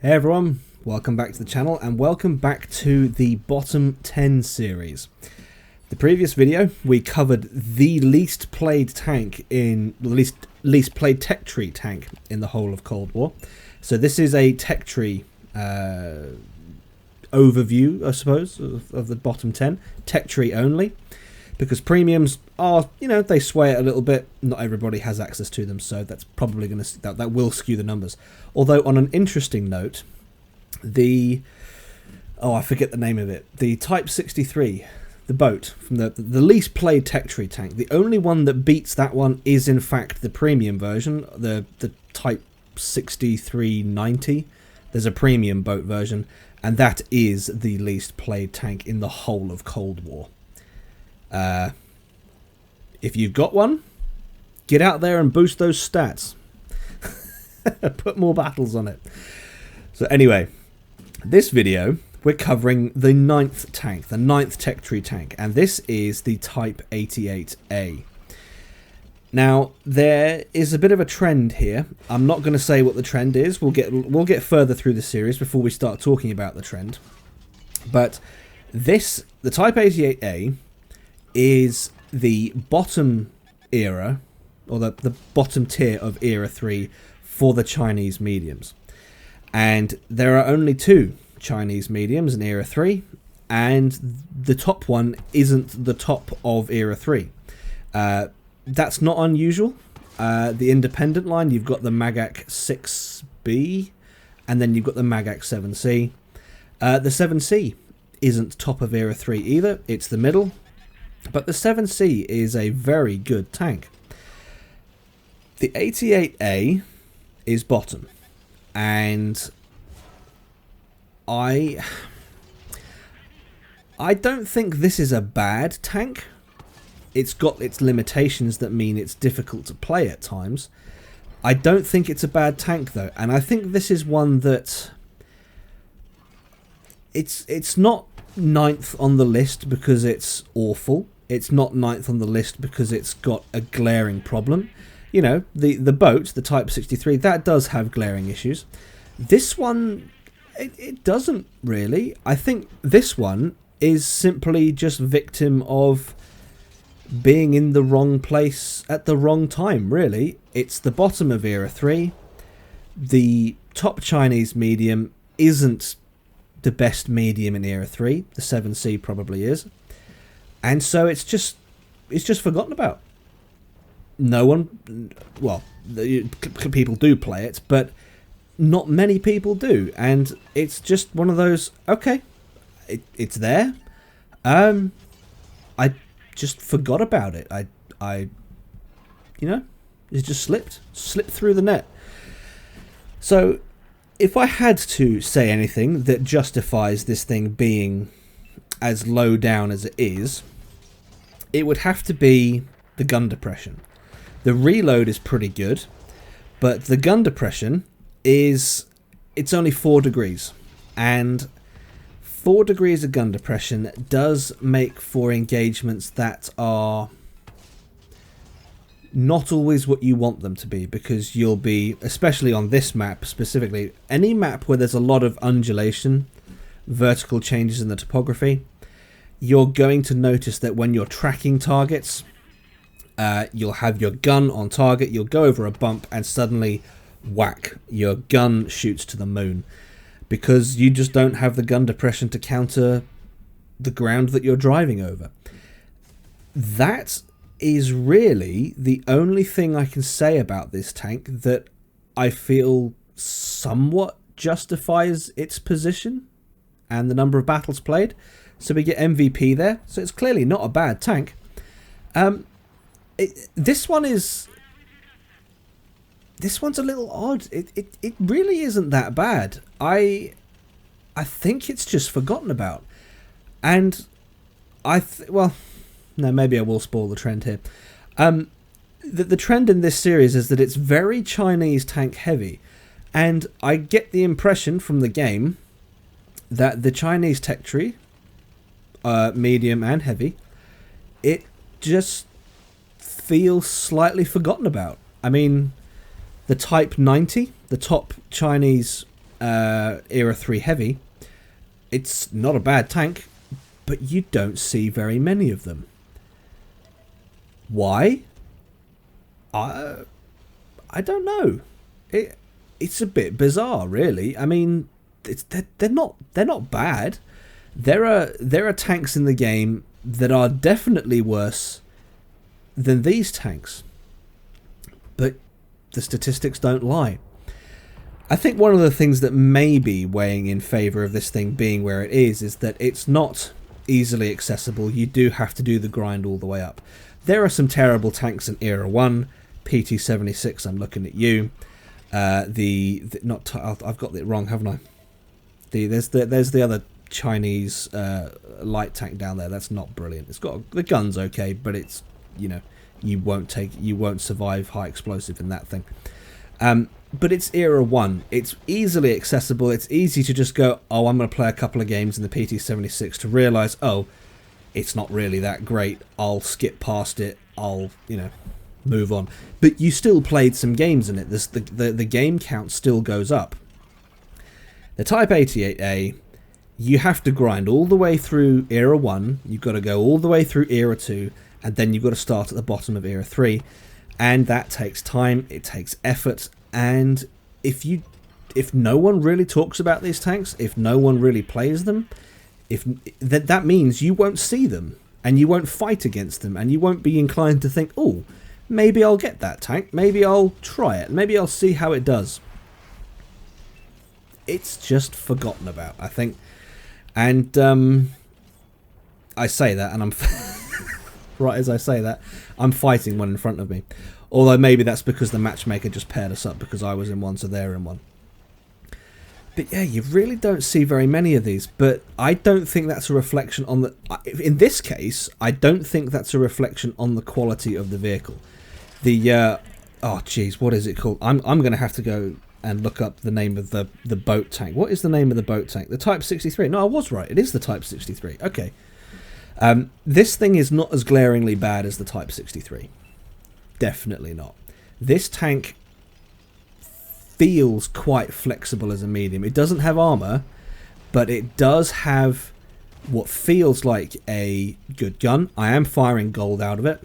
Hey everyone, welcome back to the channel and welcome back to the bottom 10 series. The previous video we covered the least played tank in the least played tech tree tank in the whole of Cold War. So this is a tech tree overview, I suppose, of the bottom 10, tech tree only, because premiums are, they sway it a little bit. Not everybody has access to them, so that's probably going to that will skew the numbers. Although on an interesting note, I forget the name of it, the Type 63, the boat from the least played tech tree tank, the only one that beats that one is in fact the premium version, the Type 6390. There's a premium boat version, and that is the least played tank in the whole of Cold War. If you've got one, get out there and boost those stats. Put more battles on it. So anyway, this video we're covering the 9th tank, the 9th tech tree tank, and this is the Type 88A. Now there is a bit of a trend here. I'm not going to say what the trend is. We'll get further through the series before we start talking about the trend. But the Type 88A is the bottom era, or the bottom tier of Era 3 for the Chinese mediums. And there are only 2 Chinese mediums in Era 3, and the top one isn't the top of Era 3. That's not unusual. The independent line, you've got the Magak 6B, and then you've got the Magak 7C. The 7C isn't top of Era 3 either, it's the middle. But the 7C is a very good tank. The 88A is bottom. And I don't think this is a bad tank. It's got its limitations that mean it's difficult to play at times. I don't think it's a bad tank though. And I think this is one that it's not 9th on the list because it's awful. It's not 9th on the list because it's got a glaring problem. The boat, the Type 63, that does have glaring issues. This one, it doesn't really. I think this one is simply just victim of being in the wrong place at the wrong time, really. It's the bottom of Era 3. The top Chinese medium isn't the best medium in Era 3. The 7C probably is. And so it's just forgotten about. No one, well, people do play it, but not many people do. And it's just one of those, okay, it's there. I just forgot about it. It just slipped through the net. So if I had to say anything that justifies this thing being as low down as it is, it would have to be the gun depression. The reload is pretty good, but the gun depression it's only 4 degrees, and 4 degrees of gun depression does make for engagements that are not always what you want them to be, because you'll be, especially on this map specifically, any map where there's a lot of undulation, vertical changes in the topography, you're going to notice that when you're tracking targets, you'll have your gun on target, you'll go over a bump, and suddenly, whack, your gun shoots to the moon. Because you just don't have the gun depression to counter the ground that you're driving over. That is really the only thing I can say about this tank that I feel somewhat justifies its position and the number of battles played. So we get MVP there. So it's clearly not a bad tank. This one's a little odd. It really isn't that bad. I think it's just forgotten about. And maybe I will spoil the trend here. The trend in this series is that it's very Chinese tank heavy. And I get the impression from the game that the Chinese tech tree, medium and heavy, it just feels slightly forgotten about. I mean, the Type 90, the top Chinese Era 3 Heavy. It's not a bad tank, but you don't see very many of them. Why? I don't know. It's a bit bizarre, really. I mean, they're not bad. There are tanks in the game that are definitely worse than these tanks, but the statistics don't lie. I think one of the things that may be weighing in favour of this thing being where it is that it's not easily accessible. You do have to do the grind all the way up. There are some terrible tanks in Era 1. PT-76, I'm looking at you. I've got it wrong, haven't I? There's the other Chinese light tank down there. That's not brilliant. It's got the gun's okay, but it's, you know, you won't survive high explosive in that thing. But it's Era 1. It's easily accessible. It's easy to just go, oh, I'm going to play a couple of games in the PT-76 to realise, oh, it's not really that great. I'll skip past it. I'll, you know, move on. But you still played some games in it. The game count still goes up. The Type 88A, you have to grind all the way through Era 1. You've got to go all the way through Era 2. And then you've got to start at the bottom of Era 3. And that takes time. It takes effort. And if no one really talks about these tanks, if no one really plays them, that means you won't see them and you won't fight against them and you won't be inclined to think, oh, maybe I'll get that tank, maybe I'll try it, maybe I'll see how it does. It's just forgotten about, I think. And I say that, and I'm right as I say that, I'm fighting one in front of me. Although maybe that's because the matchmaker just paired us up because I was in one, so they're in one. But yeah, you really don't see very many of these. But I don't think that's a reflection on the... In this case, I don't think that's a reflection on the quality of the vehicle. The... oh, jeez, what is it called? I'm going to have to go and look up the name of the boat tank. What is the name of the boat tank? The Type 63. No, I was right. It is the Type 63. Okay. This thing is not as glaringly bad as the Type 63. Definitely not. This tank feels quite flexible as a medium. It doesn't have armor, but it does have what feels like a good gun. I am firing gold out of it.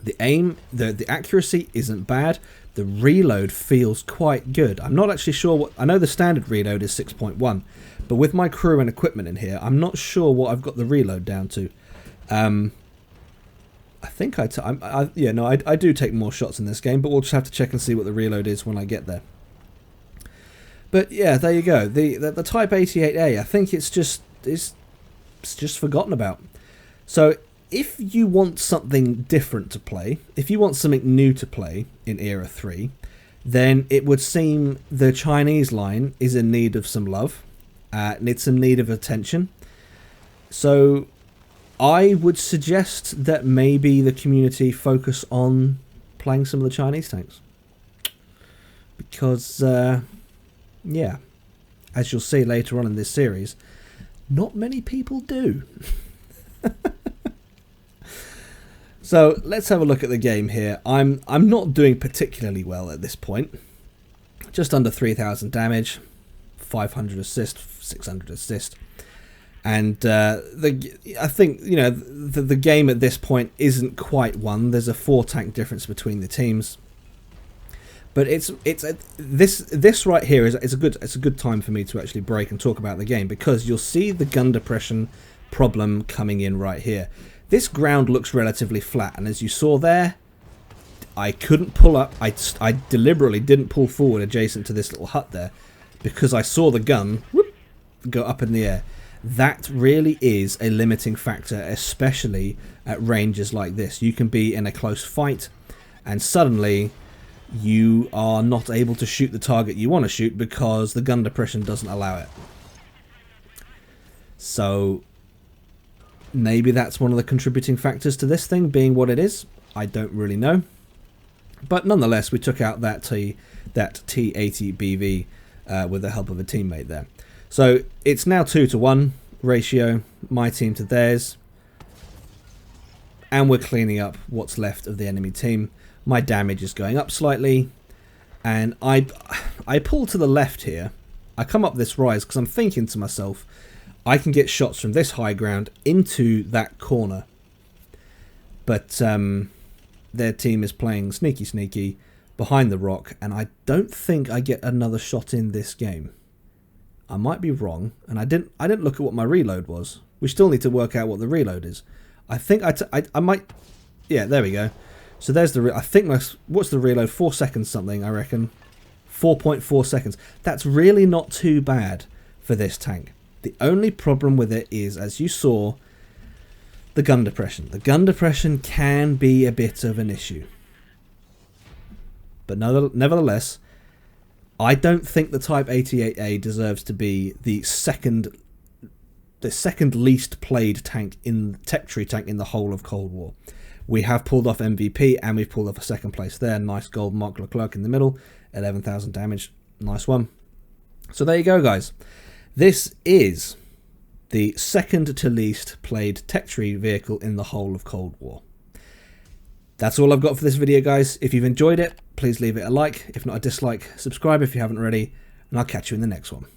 The aim, the accuracy isn't bad. The reload feels quite good. I'm not actually sure what... I know the standard reload is 6.1, but with my crew and equipment in here, I'm not sure what I've got the reload down to. I think I do take more shots in this game, but we'll just have to check and see what the reload is when I get there. But yeah, there you go. The Type 88A, I think it's just forgotten about. So if you want something different to play, if you want something new to play in Era 3, then it would seem the Chinese line is in need of some love, needs some need of attention. So I would suggest that maybe the community focus on playing some of the Chinese tanks. Because, yeah, as you'll see later on in this series, not many people do. So let's have a look at the game here. I'm not doing particularly well at this point. Just under 3,000 damage, 500 assist, 600 assist. And I think, you know, the game at this point isn't quite won. There's a 4 tank difference between the teams. But this right here is a good time for me to actually break and talk about the game, because you'll see the gun depression problem coming in right here. This ground looks relatively flat, and as you saw there, I couldn't pull up. I deliberately didn't pull forward adjacent to this little hut there because I saw the gun go up in the air. That really is a limiting factor, especially at ranges like this. You can be in a close fight and suddenly you are not able to shoot the target you want to shoot because the gun depression doesn't allow it. So maybe that's one of the contributing factors to this thing being what it is. I don't really know. But nonetheless, we took out that T80BV with the help of a teammate there. So it's now 2-to-1 ratio, my team to theirs. And we're cleaning up what's left of the enemy team. My damage is going up slightly. And I pull to the left here I come up this rise because I'm thinking to myself, I can get shots from this high ground into that corner. But their team is playing sneaky behind the rock, and I don't think I get another shot in this game. I might be wrong, and I didn't look at what my reload was. We still need to work out what the reload is. I think I might... Yeah, there we go. So there's the... I think what's the reload? 4 seconds something, I reckon. 4.4 seconds. That's really not too bad for this tank. The only problem with it is, as you saw, the gun depression. The gun depression can be a bit of an issue. But nevertheless, I don't think the Type 88A deserves to be the second least played tank in tech tree tank in the whole of Cold War. We have pulled off MVP and we've pulled off a second place there. Nice gold Mark Leclerc in the middle, 11,000 damage, nice one. So there you go, guys. This is the second to least played tech tree vehicle in the whole of Cold War. That's all I've got for this video, guys. If you've enjoyed it, please leave it a like. If not a dislike, subscribe if you haven't already, and I'll catch you in the next one.